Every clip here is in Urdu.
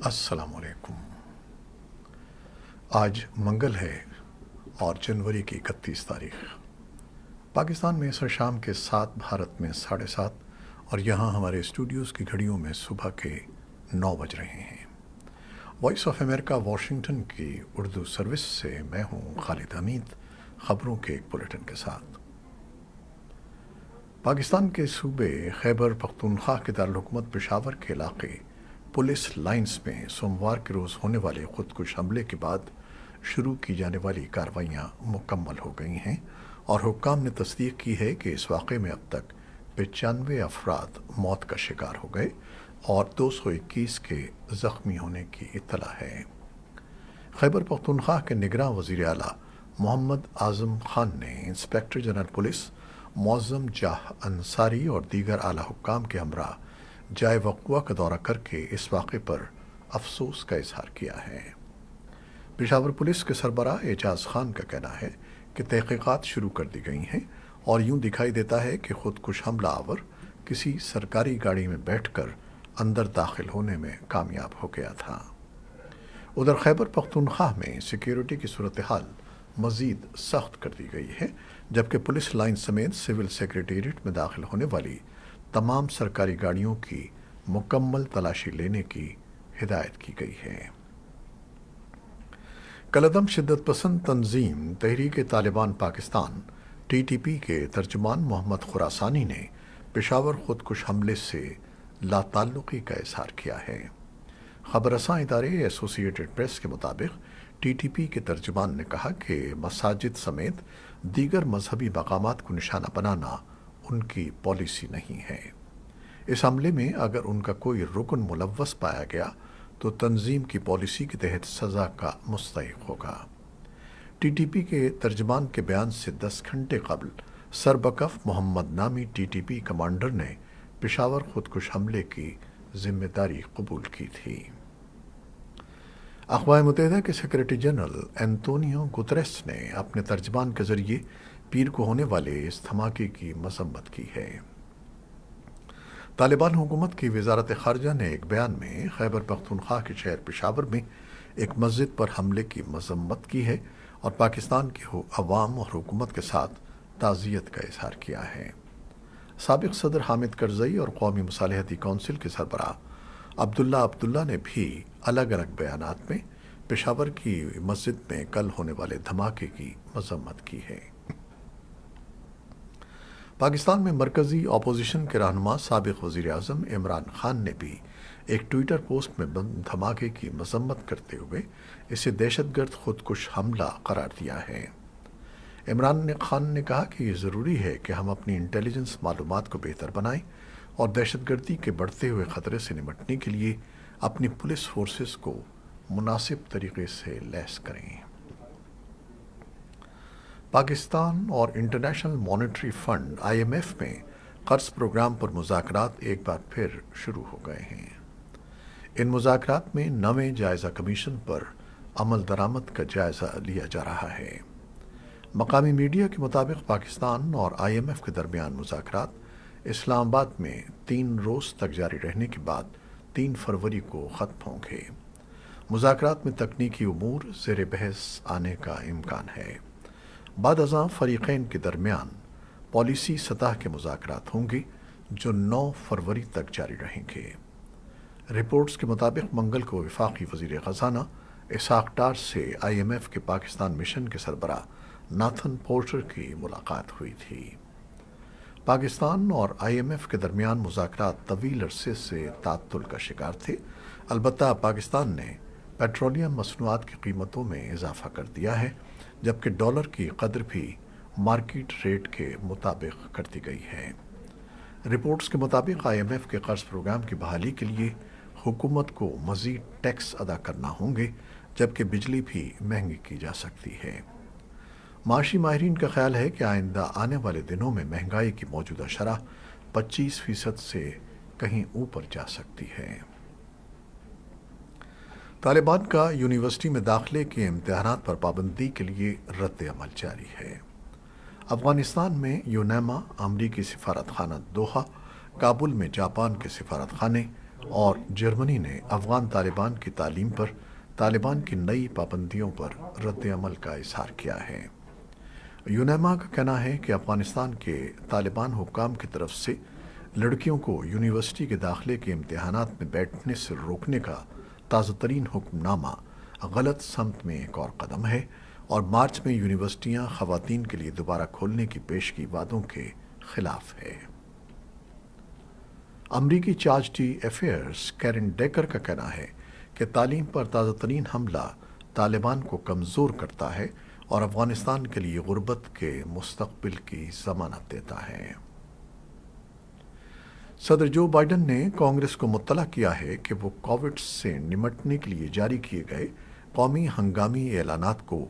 السلام علیکم۔ آج منگل ہے اور جنوری کی 31 تاریخ۔ پاکستان میں عصر شام کے 7، بھارت میں 7:30، اور یہاں ہمارے اسٹوڈیوز کی گھڑیوں میں صبح کے 9 بج رہے ہیں۔ وائس آف امریکہ واشنگٹن کی اردو سروس سے میں ہوں خالد حمید، خبروں کے ایک بلیٹن کے ساتھ۔ پاکستان کے صوبے خیبر پختونخوا کے دارالحکومت پشاور کے علاقے پولیس لائنز میں سوموار کے روز ہونے والے خودکش حملے کے بعد شروع کی جانے والی کارروائیاں مکمل ہو گئی ہیں، اور حکام نے تصدیق کی ہے کہ اس واقعے میں اب تک 95 افراد موت کا شکار ہو گئے اور 221 کے زخمی ہونے کی اطلاع ہے۔ خیبر پختونخوا کے نگراں وزیر اعلیٰ محمد اعظم خان نے انسپکٹر جنرل پولیس معظم جاہ انصاری اور دیگر اعلیٰ حکام کے ہمراہ جائے وقوع کا دورہ کر کے اس واقعے پر افسوس کا اظہار کیا ہے۔ پشاور پولیس کے سربراہ اعجاز خان کا کہنا ہے کہ تحقیقات شروع کر دی گئی ہیں اور یوں دکھائی دیتا ہے کہ خودکش حملہ آور کسی سرکاری گاڑی میں بیٹھ کر اندر داخل ہونے میں کامیاب ہو گیا تھا۔ ادھر خیبر پختونخوا میں سیکیورٹی کی صورتحال مزید سخت کر دی گئی ہے، جبکہ پولیس لائن سمیت سول سیکریٹریٹ میں داخل ہونے والی تمام سرکاری گاڑیوں کی مکمل تلاشی لینے کی ہدایت کی گئی ہے۔ کالعدم شدت پسند تنظیم تحریک طالبان پاکستان (TTP) کے ترجمان محمد خراسانی نے پشاور خودکش حملے سے لاتعلقی کا اظہار کیا ہے۔ خبر رساں ادارے ایسوسی ایٹڈ پریس کے مطابق TTP کے ترجمان نے کہا کہ مساجد سمیت دیگر مذہبی مقامات کو نشانہ بنانا ان کی پالیسی نہیں ہے۔ اس حملے میں اگر ان کا کوئی رکن ملوث پایا گیا تو تنظیم کی پالیسی کے تحت سزا کا مستحق ہوگا۔ TTP کے ترجمان کے بیان سے 10 گھنٹے قبل سربکف محمد نامی TTP کمانڈر نے پشاور خودکش حملے کی ذمہ داری قبول کی تھی۔ اقوام متحدہ کے سیکریٹری جنرل انتونیو گتریس نے اپنے ترجمان کے ذریعے پیر کو ہونے والے اس دھماکے کی مذمت کی ہے۔ طالبان حکومت کی وزارت خارجہ نے ایک بیان میں خیبر پختونخوا کے شہر پشاور میں ایک مسجد پر حملے کی مذمت کی ہے اور پاکستان کے عوام اور حکومت کے ساتھ تعزیت کا اظہار کیا ہے۔ سابق صدر حامد کرزئی اور قومی مصالحتی کونسل کے سربراہ عبداللہ نے بھی الگ الگ بیانات میں پشاور کی مسجد میں کل ہونے والے دھماکے کی مذمت کی ہے۔ پاکستان میں مرکزی اپوزیشن کے رہنما سابق وزیر اعظم عمران خان نے بھی ایک ٹویٹر پوسٹ میں دھماکے کی مذمت کرتے ہوئے اسے دہشت گرد خودکش حملہ قرار دیا ہے۔ عمران خان نے کہا کہ یہ ضروری ہے کہ ہم اپنی انٹیلیجنس معلومات کو بہتر بنائیں اور دہشت گردی کے بڑھتے ہوئے خطرے سے نمٹنے کے لیے اپنی پولیس فورسز کو مناسب طریقے سے لیس کریں۔ پاکستان اور انٹرنیشنل مانیٹری فنڈ IMF میں قرض پروگرام پر مذاکرات ایک بار پھر شروع ہو گئے ہیں۔ ان مذاکرات میں 9ویں جائزہ کمیشن پر عمل درآمد کا جائزہ لیا جا رہا ہے۔ مقامی میڈیا کے مطابق پاکستان اور IMF کے درمیان مذاکرات اسلام آباد میں 3 روز تک جاری رہنے کے بعد 3 فروری کو ختم ہوں گے۔ مذاکرات میں تکنیکی امور زیر بحث آنے کا امکان ہے۔ بعد ازاں فریقین کے درمیان پالیسی سطح کے مذاکرات ہوں گے جو 9 فروری تک جاری رہیں گے۔ رپورٹس کے مطابق منگل کو وفاقی وزیر خزانہ اسحاق ڈار سے IMF کے پاکستان مشن کے سربراہ ناتھن پورٹر کی ملاقات ہوئی تھی۔ پاکستان اور IMF کے درمیان مذاکرات طویل عرصے سے تعطل کا شکار تھے، البتہ پاکستان نے پیٹرولیم مصنوعات کی قیمتوں میں اضافہ کر دیا ہے، جبکہ ڈالر کی قدر بھی مارکیٹ ریٹ کے مطابق کر دی گئی ہے۔ رپورٹس کے مطابق IMF کے قرض پروگرام کی بحالی کے لیے حکومت کو مزید ٹیکس ادا کرنا ہوں گے، جبکہ بجلی بھی مہنگی کی جا سکتی ہے۔ معاشی ماہرین کا خیال ہے کہ آئندہ آنے والے دنوں میں مہنگائی کی موجودہ شرح 25% سے کہیں اوپر جا سکتی ہے۔ طالبان کا یونیورسٹی میں داخلے کے امتحانات پر پابندی کے لیے رد عمل جاری ہے۔ افغانستان میں یونیما، امریکی سفارت خانہ دوحہ، کابل میں جاپان کے سفارت خانے، اور جرمنی نے افغان طالبان کی تعلیم پر طالبان کی نئی پابندیوں پر رد عمل کا اظہار کیا ہے۔ یونیما کا کہنا ہے کہ افغانستان کے طالبان حکام کی طرف سے لڑکیوں کو یونیورسٹی کے داخلے کے امتحانات میں بیٹھنے سے روکنے کا تازہ ترین حکم نامہ غلط سمت میں ایک اور قدم ہے اور مارچ میں یونیورسٹیاں خواتین کے لیے دوبارہ کھولنے کی پیشگی وعدوں کے خلاف ہے۔ امریکی charge D affairs Keran decker کا کہنا ہے کہ تعلیم پر تازہ ترین حملہ طالبان کو کمزور کرتا ہے اور افغانستان کے لیے غربت کے مستقبل کی ضمانت دیتا ہے۔ صدر جو بائیڈن نے کانگریس کو مطلع کیا ہے کہ وہ کووڈ سے نمٹنے کے لیے جاری کیے گئے قومی ہنگامی اعلانات کو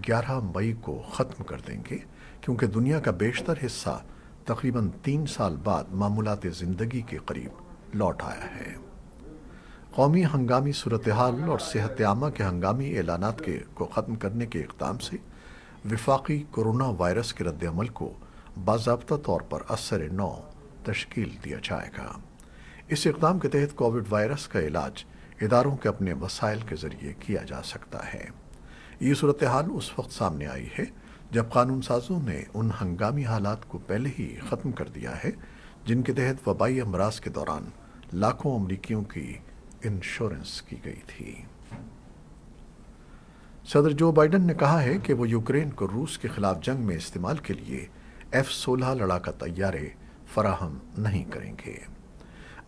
11 مئی کو ختم کر دیں گے کیونکہ دنیا کا بیشتر حصہ تقریباً 3 سال بعد معمولات زندگی کے قریب لوٹ آیا ہے۔ قومی ہنگامی صورتحال اور صحت عامہ کے ہنگامی اعلانات کو ختم کرنے کے اقدام سے وفاقی کورونا وائرس کے رد عمل کو باضابطہ طور پر اثر نو تشکیل دیا جائے گا۔ اس اقدام کے تحت کووڈ وائرس کا علاج اداروں کے اپنے وسائل کے ذریعے کیا جا سکتا ہے۔ یہ صورتحال اس وقت سامنے آئی ہے جب قانون سازوں نے ان ہنگامی حالات کو پہلے ہی ختم کر دیا ہے جن کے تحت وبائی امراض کے دوران لاکھوں امریکیوں کی انشورنس کی گئی تھی۔ صدر جو بائیڈن نے کہا ہے کہ وہ یوکرین کو روس کے خلاف جنگ میں استعمال کے لیے F-16 لڑاکا طیارے فراہم نہیں کریں گے۔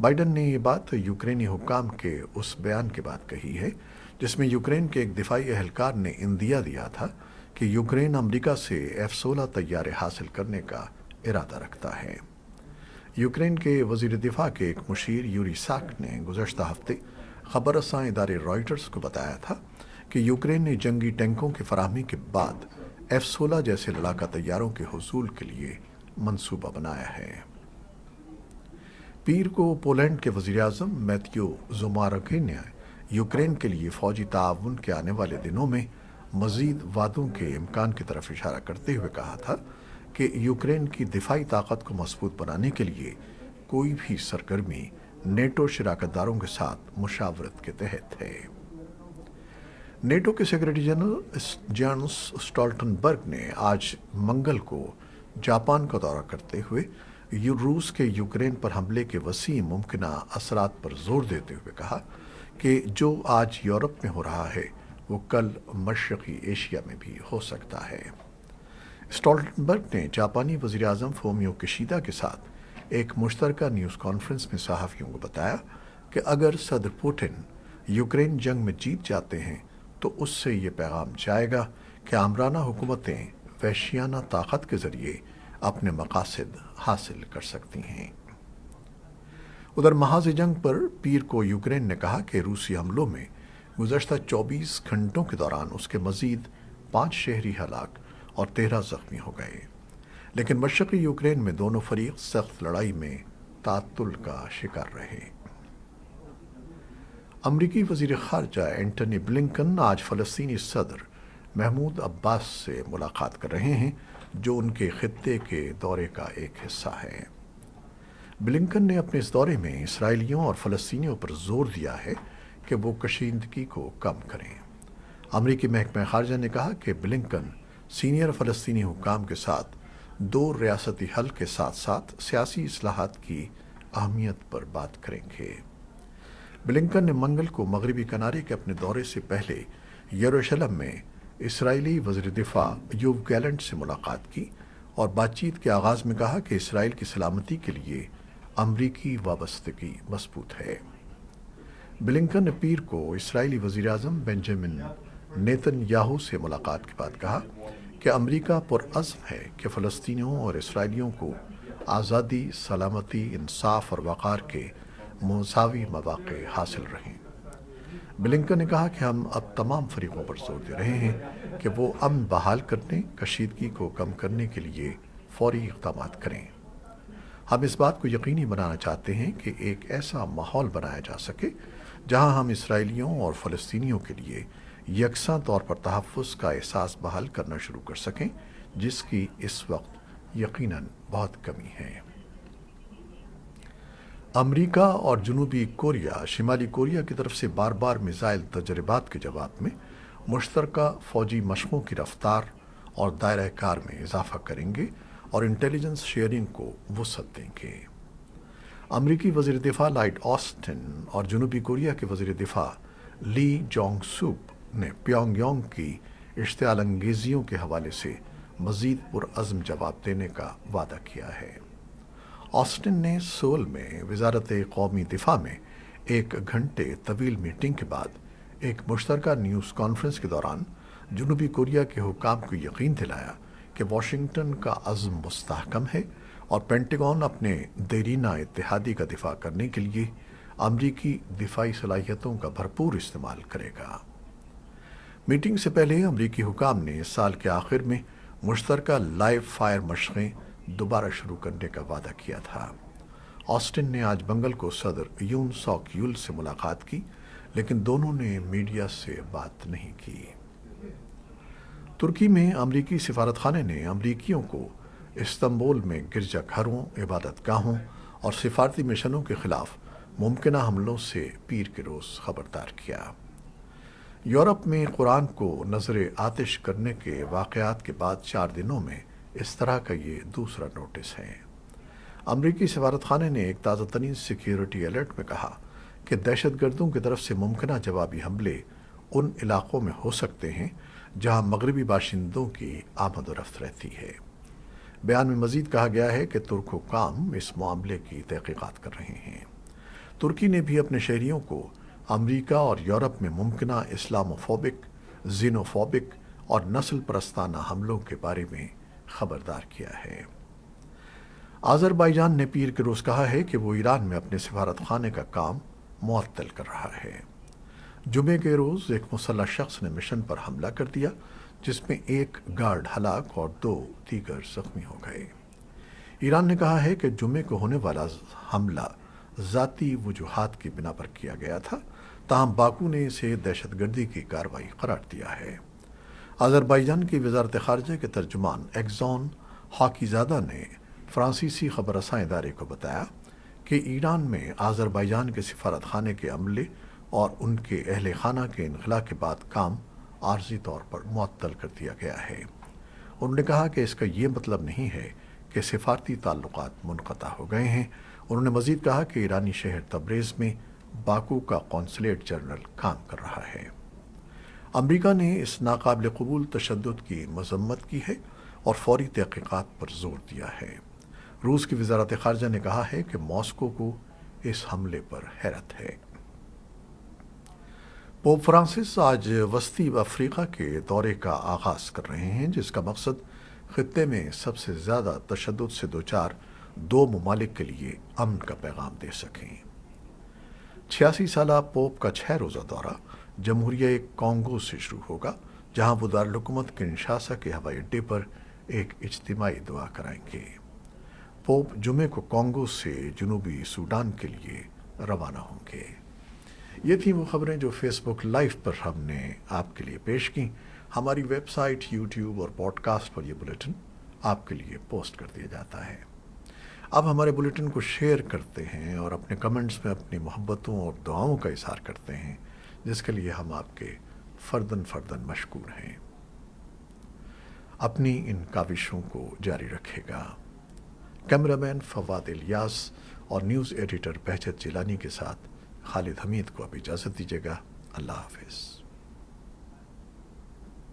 بائیڈن نے یہ بات یوکرینی حکام کے اس بیان کے بعد کہی ہے جس میں یوکرین کے ایک دفاعی اہلکار نے اندیا دیا تھا کہ یوکرین امریکہ سے F-16 طیارے حاصل کرنے کا ارادہ رکھتا ہے۔ یوکرین کے وزیر دفاع کے ایک مشیر یوری ساک نے گزشتہ ہفتے خبر رساں ادارے رائٹرز کو بتایا تھا کہ یوکرین نے جنگی ٹینکوں کی فراہمی کے بعد F-16 جیسے لڑاکا طیاروں کے حصول کے لیے منصوبہ بنایا ہے۔ پیر کو پولینڈ کے وزیر اعظم میتیو زوماراکی نے یوکرین کے لیے فوجی تعاون کے آنے والے دنوں میں مزید وعدوں کے امکان کی طرف اشارہ کرتے ہوئے کہا تھا کہ یوکرین کی دفاعی طاقت کو مضبوط بنانے کے لیے کوئی بھی سرگرمی نیٹو شراکت داروں کے ساتھ مشاورت کے تحت ہے۔ نیٹو کے سیکریٹری جنرل جانس اسٹولٹنبرگ نے آج منگل کو جاپان کا دورہ کرتے ہوئے روس کے یوکرین پر حملے کے وسیع ممکنہ اثرات پر زور دیتے ہوئے کہا کہ جو آج یورپ میں ہو رہا ہے وہ کل مشرقی ایشیا میں بھی ہو سکتا ہے۔ اسٹولٹنبرگ نے جاپانی وزیر اعظم فومیو کشیدا کے ساتھ ایک مشترکہ نیوز کانفرنس میں صحافیوں کو بتایا کہ اگر صدر پوٹن یوکرین جنگ میں جیت جاتے ہیں تو اس سے یہ پیغام جائے گا کہ آمرانہ حکومتیں وحشیانہ طاقت کے ذریعے اپنے مقاصد حاصل کر سکتی ہیں۔ ادھر محاذ جنگ پر پیر کو یوکرین نے کہا کہ روسی حملوں میں گزشتہ 24 گھنٹوں کے دوران اس کے مزید 5 شہری ہلاک اور 13 زخمی ہو گئے، لیکن مشرقی یوکرین میں دونوں فریق سخت لڑائی میں تعطل کا شکار رہے۔ امریکی وزیر خارجہ اینٹنی بلنکن آج فلسطینی صدر محمود عباس سے ملاقات کر رہے ہیں جو ان کے خطے کے دورے کا ایک حصہ ہے۔ بلنکن نے اپنے اس دورے میں اسرائیلیوں اور فلسطینیوں پر زور دیا ہے کہ وہ کشیدگی کو کم کریں۔ امریکی محکمہ خارجہ نے کہا کہ بلنکن سینئر فلسطینی حکام کے ساتھ 2 ریاستی حل کے ساتھ ساتھ سیاسی اصلاحات کی اہمیت پر بات کریں گے۔ بلنکن نے منگل کو مغربی کنارے کے اپنے دورے سے پہلے یروشلم میں اسرائیلی وزیر دفاع یوو گیلنٹ سے ملاقات کی اور بات چیت کے آغاز میں کہا کہ اسرائیل کی سلامتی کے لیے امریکی وابستگی مضبوط ہے۔ بلنکن نے پیر کو اسرائیلی وزیر اعظم بنجامن نیتن یاہو سے ملاقات کے بعد کہا کہ امریکہ پرعزم ہے کہ فلسطینیوں اور اسرائیلیوں کو آزادی، سلامتی، انصاف اور وقار کے مساوی مواقع حاصل رہیں۔ بلنکن نے کہا کہ ہم اب تمام فریقوں پر زور دے رہے ہیں کہ وہ امن بحال کرنے، کشیدگی کو کم کرنے کے لیے فوری اقدامات کریں۔ ہم اس بات کو یقینی بنانا چاہتے ہیں کہ ایک ایسا ماحول بنایا جا سکے جہاں ہم اسرائیلیوں اور فلسطینیوں کے لیے یکساں طور پر تحفظ کا احساس بحال کرنا شروع کر سکیں جس کی اس وقت یقیناً بہت کمی ہے۔ امریکہ اور جنوبی کوریا شمالی کوریا کی طرف سے بار بار میزائل تجربات کے جواب میں مشترکہ فوجی مشقوں کی رفتار اور دائرہ کار میں اضافہ کریں گے اور انٹیلیجنس شیئرنگ کو وسعت دیں گے۔ امریکی وزیر دفاع لائٹ آسٹن اور جنوبی کوریا کے وزیر دفاع لی جونگ سوک نے پیونگ یانگ کی اشتعال انگیزیوں کے حوالے سے مزید پرعزم جواب دینے کا وعدہ کیا ہے۔ آسٹن نے سول میں وزارت قومی دفاع میں 1 گھنٹے طویل میٹنگ کے بعد ایک مشترکہ نیوز کانفرنس کے دوران جنوبی کوریا کے حکام کو یقین دلایا کہ واشنگٹن کا عزم مستحکم ہے اور پینٹاگون اپنے دیرینہ اتحادی کا دفاع کرنے کے لیے امریکی دفاعی صلاحیتوں کا بھرپور استعمال کرے گا۔ میٹنگ سے پہلے امریکی حکام نے اس سال کے آخر میں مشترکہ لائیو فائر مشقیں دوبارہ شروع کرنے کا وعدہ کیا تھا۔ آسٹن نے آج منگل کو صدر یون سوک یول سے ملاقات کی، لیکن دونوں نے میڈیا سے بات نہیں کی۔ ترکی میں امریکی سفارت خانے نے امریکیوں کو استنبول میں گرجا گھروں، عبادت گاہوں اور سفارتی مشنوں کے خلاف ممکنہ حملوں سے پیر کے روز خبردار کیا۔ یورپ میں قرآن کو نظر آتش کرنے کے واقعات کے بعد 4 دنوں میں اس طرح کا یہ دوسرا نوٹس ہے۔ امریکی سفارت خانے نے ایک تازہ ترین سیکیورٹی الرٹ میں کہا کہ دہشت گردوں کی طرف سے ممکنہ جوابی حملے ان علاقوں میں ہو سکتے ہیں جہاں مغربی باشندوں کی آمد و رفت رہتی ہے۔ بیان میں مزید کہا گیا ہے کہ ترک حکام اس معاملے کی تحقیقات کر رہے ہیں۔ ترکی نے بھی اپنے شہریوں کو امریکہ اور یورپ میں ممکنہ اسلاموفوبک، زینوفوبک اور نسل پرستانہ حملوں کے بارے میں خبردار کیا ہے۔ آذربائیجان نے پیر کے روز کہا ہے کہ وہ ایران میں اپنے سفارت خانے کا کام معطل کر رہا ہے۔ جمعے کے روز ایک مسلح شخص نے مشن پر حملہ کر دیا، جس میں 1 گارڈ ہلاک اور 2 دیگر زخمی ہو گئے۔ ایران نے کہا ہے کہ جمعے کو ہونے والا حملہ ذاتی وجوہات کی بنا پر کیا گیا تھا، تاہم باکو نے اسے دہشت گردی کی کارروائی قرار دیا ہے۔ آذربائیجان کی وزارت خارجہ کے ترجمان ایگزون خاکیزادہ نے فرانسیسی خبر رساں ادارے کو بتایا کہ ایران میں آذربائیجان کے سفارت خانے کے عملے اور ان کے اہل خانہ کے انخلاء کے بعد کام عارضی طور پر معطل کر دیا گیا ہے۔ انہوں نے کہا کہ اس کا یہ مطلب نہیں ہے کہ سفارتی تعلقات منقطع ہو گئے ہیں۔ انہوں نے مزید کہا کہ ایرانی شہر تبریز میں باکو کا قونصلیٹ جنرل کام کر رہا ہے۔ امریکہ نے اس ناقابل قبول تشدد کی مذمت کی ہے اور فوری تحقیقات پر زور دیا ہے۔ روس کی وزارت خارجہ نے کہا ہے کہ ماسکو کو اس حملے پر حیرت ہے۔ پوپ فرانسس آج وسطی افریقہ کے دورے کا آغاز کر رہے ہیں، جس کا مقصد خطے میں سب سے زیادہ تشدد سے دوچار 2 ممالک کے لیے امن کا پیغام دے سکیں۔ 86 سالہ پوپ کا 6 روزہ دورہ جمہوریہ کانگو سے شروع ہوگا، جہاں وہ دارالحکومت کنشاسا کے ہوائی اڈے پر ایک اجتماعی دعا کرائیں گے۔ پوپ جمعے کو کانگو سے جنوبی سوڈان کے لیے روانہ ہوں گے۔ یہ تھیں وہ خبریں جو فیس بک لائیو پر ہم نے آپ کے لیے پیش کی۔ ہماری ویب سائٹ، یوٹیوب اور پوڈ کاسٹ پر یہ بلیٹن آپ کے لیے پوسٹ کر دیا جاتا ہے۔ اب ہمارے بلیٹن کو شیئر کرتے ہیں اور اپنے کمنٹس میں اپنی محبتوں اور دعاؤں کا اظہار کرتے ہیں، جس کے لیے ہم آپ کے فرداً مشکور ہیں۔ اپنی ان کاوشوں کو جاری رکھے گا۔ کیمرامین فواد الیاس اور نیوز ایڈیٹر بہجت جیلانی کے ساتھ خالد حمید کو اب اجازت دیجیے گا۔ اللہ حافظ۔